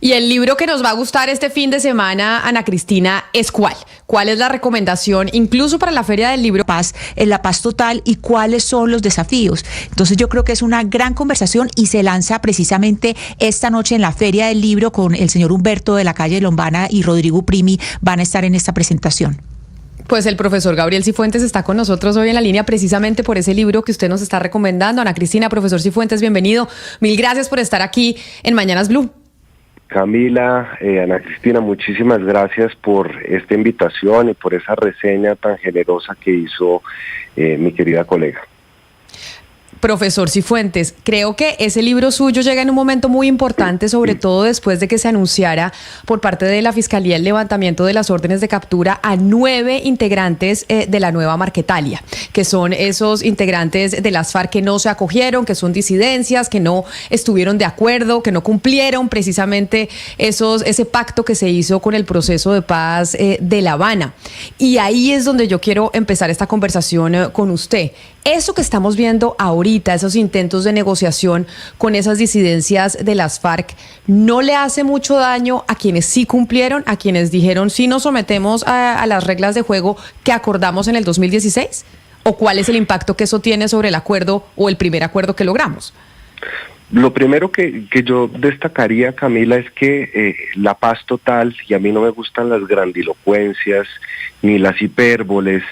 Y el libro que nos va a gustar este fin de semana, Ana Cristina, ¿es cuál? ¿Cuál es la recomendación, incluso para la Feria del Libro? Paz, en la paz total y cuáles son los desafíos. Entonces yo creo que es una gran conversación y se lanza precisamente esta noche en la Feria del Libro con el señor Humberto de la calle Lombana y Rodrigo Primi van a estar en esta presentación. Pues el profesor Gabriel Cifuentes está con nosotros hoy en la línea precisamente por ese libro que usted nos está recomendando. Ana Cristina, profesor Cifuentes, bienvenido. Mil gracias por estar aquí en Mañanas Blue. Camila, Ana Cristina, muchísimas gracias por esta invitación y por esa reseña tan generosa que hizo mi querida colega. Profesor Cifuentes, creo que ese libro suyo llega en un momento muy importante, sobre todo después de que se anunciara por parte de la Fiscalía el levantamiento de las órdenes de captura a 9 integrantes de la nueva Marquetalia, que son esos integrantes de las FARC que no se acogieron, que son disidencias, que no estuvieron de acuerdo, que no cumplieron precisamente ese pacto que se hizo con el proceso de paz de La Habana. Y ahí es donde yo quiero empezar esta conversación con usted. Eso que estamos viendo ahorita, esos intentos de negociación con esas disidencias de las FARC, ¿no le hace mucho daño a quienes sí cumplieron, a quienes dijeron sí nos sometemos a las reglas de juego que acordamos en el 2016? ¿O cuál es el impacto que eso tiene sobre el acuerdo o el primer acuerdo que logramos? Lo primero que yo destacaría, Camila, es que la paz total, y a mí no me gustan las grandilocuencias ni las hipérboles,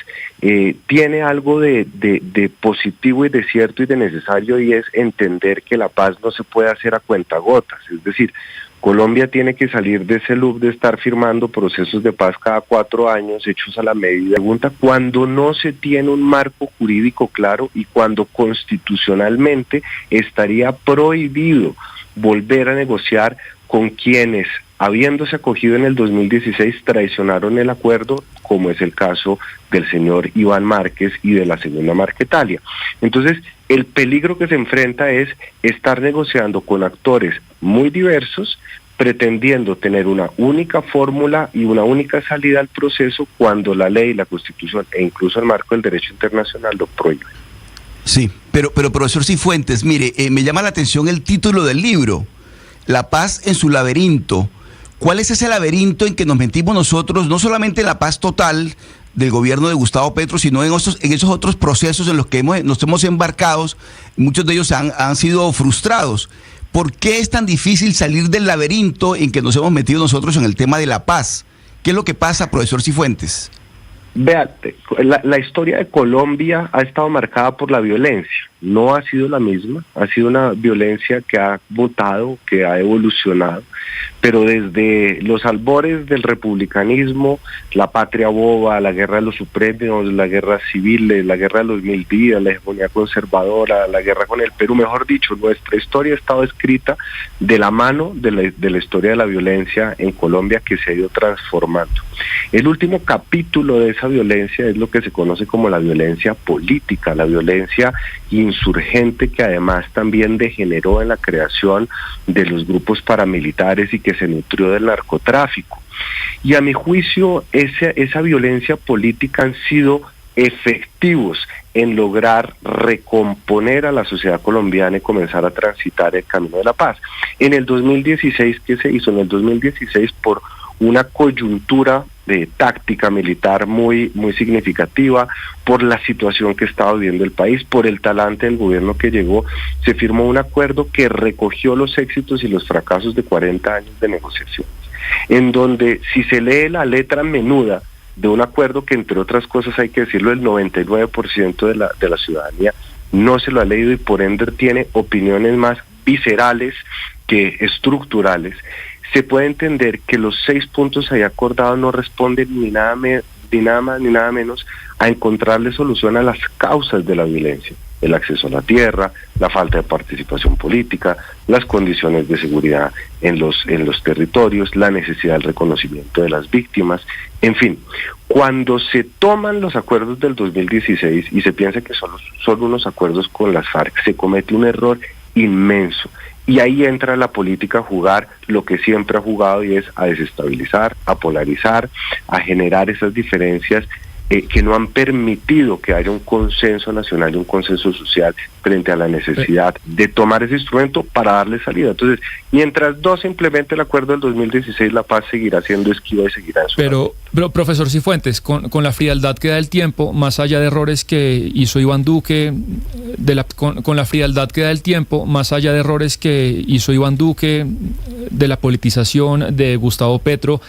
tiene algo de positivo y de cierto y de necesario, y es entender que la paz no se puede hacer a cuentagotas. Es decir, Colombia tiene que salir de ese loop de estar firmando procesos de paz cada 4 años hechos a la medida. Pregunta, cuando no se tiene un marco jurídico claro y cuando constitucionalmente estaría prohibido volver a negociar con quienes, habiéndose acogido en el 2016, traicionaron el acuerdo, como es el caso del señor Iván Márquez y de la señora Marquetalia. Entonces, el peligro que se enfrenta es estar negociando con actores muy diversos, pretendiendo tener una única fórmula y una única salida al proceso cuando la ley, la Constitución e incluso el marco del derecho internacional lo prohíben. Sí, pero profesor Cifuentes, mire, me llama la atención el título del libro, La paz en su laberinto. ¿Cuál es ese laberinto en que nos metimos nosotros, no solamente en la paz total del gobierno de Gustavo Petro, sino en esos otros procesos en los que nos hemos embarcado? Muchos de ellos han sido frustrados. ¿Por qué es tan difícil salir del laberinto en que nos hemos metido nosotros en el tema de la paz? ¿Qué es lo que pasa, profesor Cifuentes? Véate, la historia de Colombia ha estado marcada por la violencia. No ha sido la misma, ha sido una violencia que ha mutado, que ha evolucionado, pero desde los albores del republicanismo, la patria boba, la guerra de los supremos, la guerra civil, la guerra de los 1000 días, la hegemonía conservadora, la guerra con el Perú, mejor dicho, nuestra historia ha estado escrita de la mano de la historia de la violencia en Colombia, que se ha ido transformando. El último capítulo de esa violencia es lo que se conoce como la violencia política, la violencia insurgente, que además también degeneró en la creación de los grupos paramilitares y que se nutrió del narcotráfico. Y a mi juicio, esa violencia política han sido efectivos en lograr recomponer a la sociedad colombiana y comenzar a transitar el camino de la paz. En el 2016, ¿qué se hizo? En el 2016, por una coyuntura de táctica militar muy significativa, por la situación que estaba viviendo el país, por el talante del gobierno que llegó, se firmó un acuerdo que recogió los éxitos y los fracasos de 40 años de negociaciones, en donde, si se lee la letra menuda de un acuerdo que, entre otras cosas, hay que decirlo, el 99% de la ciudadanía no se lo ha leído y por ende tiene opiniones más viscerales que estructurales, se puede entender que los 6 puntos ahí acordados no responden ni nada más ni nada menos a encontrarle solución a las causas de la violencia: el acceso a la tierra, la falta de participación política, las condiciones de seguridad en los territorios, la necesidad del reconocimiento de las víctimas, en fin. Cuando se toman los acuerdos del 2016 y se piensa que son unos acuerdos con las FARC, se comete un error inmenso. Y ahí entra la política a jugar lo que siempre ha jugado, y es a desestabilizar, a polarizar, a generar esas diferencias que no han permitido que haya un consenso nacional y un consenso social frente a la necesidad de tomar ese instrumento para darle salida. Entonces, mientras no se implemente el acuerdo del 2016, la paz seguirá siendo esquiva y seguirá en su Pero profesor Cifuentes, con la frialdad que da el tiempo, más allá de errores que hizo Iván Duque, con la frialdad que da el tiempo, más allá de errores que hizo Iván Duque, de la politización de Gustavo Petro,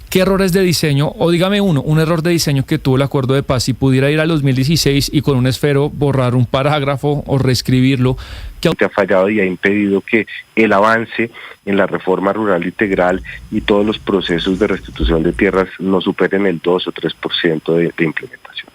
¿qué errores de diseño, o dígame un error de diseño que tuvo el acuerdo de paz, si pudiera ir al 2016 y con un esfero borrar un parágrafo o reescribirlo? Que ha fallado y ha impedido que el avance en la reforma rural integral y todos los procesos de restitución de tierras no superen el 2 o 3% de implementación.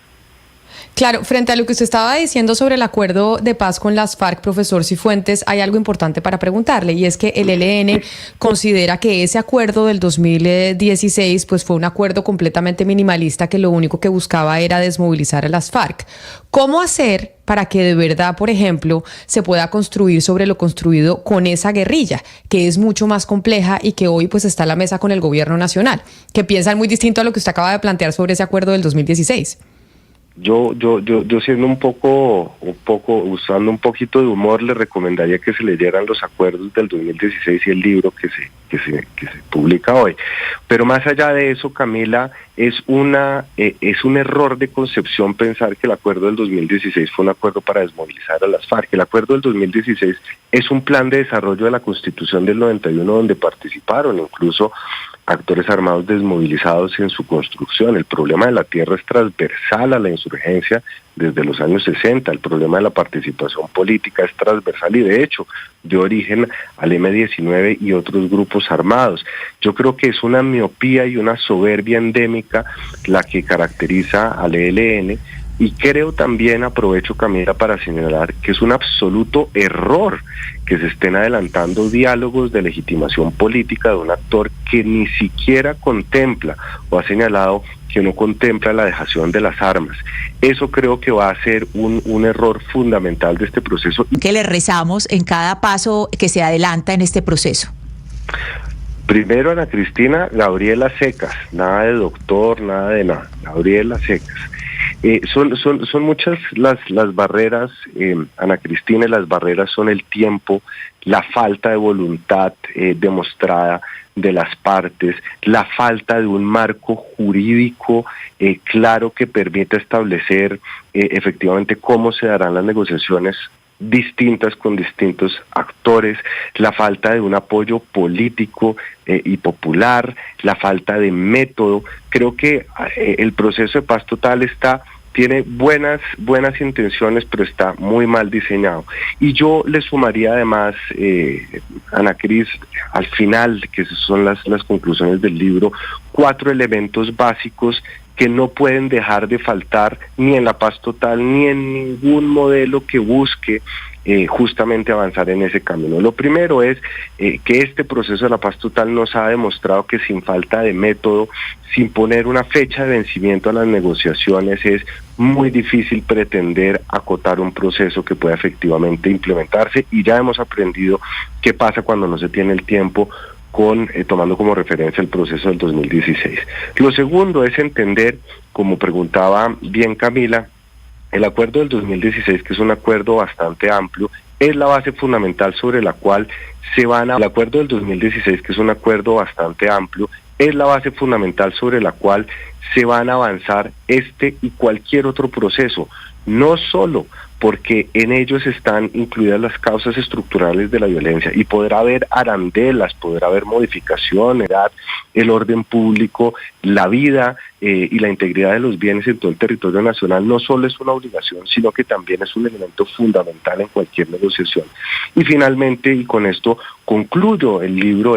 Claro, frente a lo que usted estaba diciendo sobre el acuerdo de paz con las FARC, profesor Cifuentes, hay algo importante para preguntarle, y es que el ELN considera que ese acuerdo del 2016 pues fue un acuerdo completamente minimalista que lo único que buscaba era desmovilizar a las FARC. ¿Cómo hacer para que de verdad, por ejemplo, se pueda construir sobre lo construido con esa guerrilla, que es mucho más compleja y que hoy pues está a la mesa con el gobierno nacional, que piensan muy distinto a lo que usted acaba de plantear sobre ese acuerdo del 2016? Yo siendo un poco, usando un poquito de humor, le recomendaría que se leyeran los acuerdos del 2016 y el libro que se publica hoy. Pero más allá de eso, Camila, es un error de concepción pensar que el acuerdo del 2016 fue un acuerdo para desmovilizar a las FARC. El acuerdo del 2016 es un plan de desarrollo de la Constitución del 91 donde participaron incluso actores armados desmovilizados en su construcción. El problema de la tierra es transversal a la insurgencia desde los años 60. El problema de la participación política es transversal y de hecho dio origen al M-19 y otros grupos armados. Yo creo que es una miopía y una soberbia endémica la que caracteriza al ELN. Y creo también, aprovecho Camila para señalar que es un absoluto error que se estén adelantando diálogos de legitimación política de un actor que ni siquiera contempla o ha señalado que no contempla la dejación de las armas. Eso creo que va a ser un error fundamental de este proceso. ¿Qué le rezamos en cada paso que se adelanta en este proceso? Primero, Ana Cristina, Gabriela Secas, nada de doctor, nada de nada, Gabriela Secas. Son muchas las barreras, Ana Cristina, y las barreras son el tiempo, la falta de voluntad demostrada de las partes, la falta de un marco jurídico claro que permita establecer efectivamente cómo se darán las negociaciones distintas con distintos actores, la falta de un apoyo político y popular, la falta de método. Creo que el proceso de paz total tiene buenas intenciones, pero está muy mal diseñado. Y yo le sumaría además, Ana Cris, al final, que son las conclusiones del libro, 4 elementos básicos que no pueden dejar de faltar ni en la paz total ni en ningún modelo que busque justamente avanzar en ese camino. Lo primero es que este proceso de la paz total nos ha demostrado que sin falta de método, sin poner una fecha de vencimiento a las negociaciones, es muy difícil pretender acotar un proceso que pueda efectivamente implementarse, y ya hemos aprendido qué pasa cuando no se tiene el tiempo, tomando como referencia el proceso del 2016. Lo segundo es entender, como preguntaba bien Camila, el acuerdo del 2016, que es un acuerdo bastante amplio, es la base fundamental sobre la cual el acuerdo del 2016, que es un acuerdo bastante amplio, es la base fundamental sobre la cual se van a avanzar este y cualquier otro proceso, no solo porque en ellos están incluidas las causas estructurales de la violencia y podrá haber arandelas, podrá haber modificaciones, el orden público, la vida y la integridad de los bienes en todo el territorio nacional no solo es una obligación, sino que también es un elemento fundamental en cualquier negociación. Y finalmente, y con esto concluyo el libro,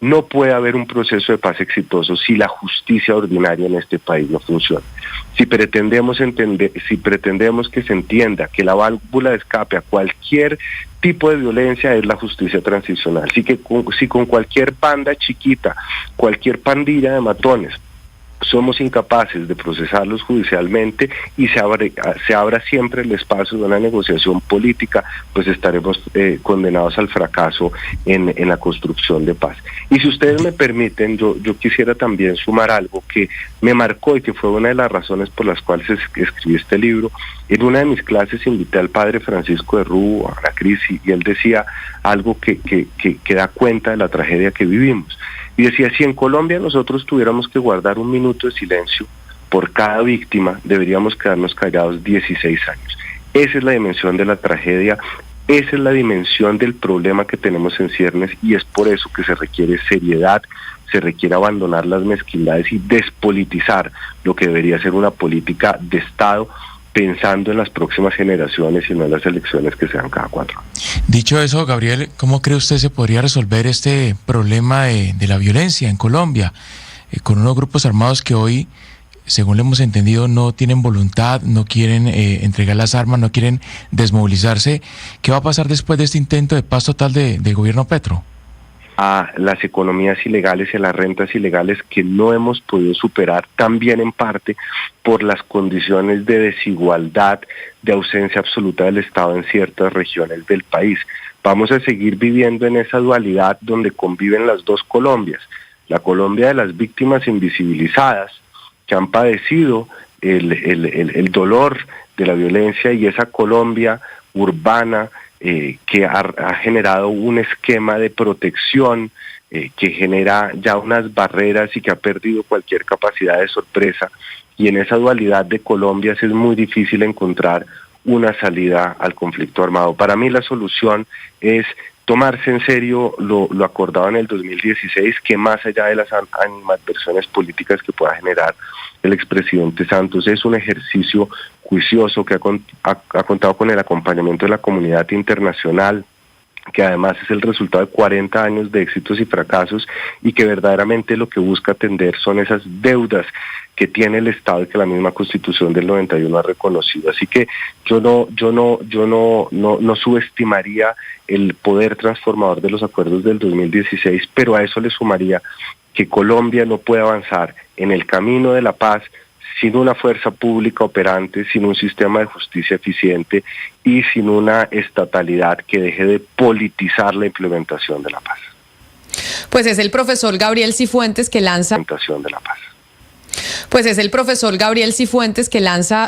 no puede haber un proceso de paz exitoso si la justicia ordinaria en este país no funciona. Si pretendemos que se entienda que la válvula de escape a cualquier tipo de violencia es la justicia transicional, si con cualquier banda chiquita, cualquier pandilla de matones, somos incapaces de procesarlos judicialmente y se abra siempre el espacio de una negociación política, pues estaremos condenados al fracaso en la construcción de paz. Y si ustedes me permiten, yo quisiera también sumar algo que me marcó y que fue una de las razones por las cuales escribí este libro. En una de mis clases invité al padre Francisco de Rubio, a Ana Cris, y él decía algo que da cuenta de la tragedia que vivimos. Y decía, si en Colombia nosotros tuviéramos que guardar un minuto de silencio por cada víctima, deberíamos quedarnos callados 16 años. Esa es la dimensión de la tragedia, esa es la dimensión del problema que tenemos en ciernes, y es por eso que se requiere seriedad, se requiere abandonar las mezquindades y despolitizar lo que debería ser una política de Estado, pensando en las próximas generaciones y no en las elecciones que sean cada 4 años. Dicho eso, Gabriel, ¿cómo cree usted se podría resolver este problema de la violencia en Colombia? Con unos grupos armados que hoy, según le hemos entendido, no tienen voluntad, no quieren entregar las armas, no quieren desmovilizarse. ¿Qué va a pasar después de este intento de paz total del gobierno Petro? A las economías ilegales y a las rentas ilegales que no hemos podido superar, también en parte por las condiciones de desigualdad, de ausencia absoluta del Estado en ciertas regiones del país. Vamos a seguir viviendo en esa dualidad donde conviven las dos Colombias, la Colombia de las víctimas invisibilizadas que han padecido el dolor de la violencia, y esa Colombia urbana que ha generado un esquema de protección que genera ya unas barreras y que ha perdido cualquier capacidad de sorpresa, y en esa dualidad de Colombia es muy difícil encontrar una salida al conflicto armado. Para mí la solución es tomarse en serio lo acordado en el 2016, que más allá de las animadversiones políticas que pueda generar el expresidente Santos, es un ejercicio juicioso que ha contado con el acompañamiento de la comunidad internacional, que además es el resultado de 40 años de éxitos y fracasos, y que verdaderamente lo que busca atender son esas deudas que tiene el Estado y que la misma Constitución del 91 ha reconocido. Así que yo no subestimaría el poder transformador de los acuerdos del 2016, pero a eso le sumaría que Colombia no puede avanzar en el camino de la paz sin una fuerza pública operante, sin un sistema de justicia eficiente y sin una estatalidad que deje de politizar la implementación de la paz. Pues es el profesor Gabriel Cifuentes que lanza... Implementación de la paz. Pues es el profesor Gabriel Cifuentes que lanza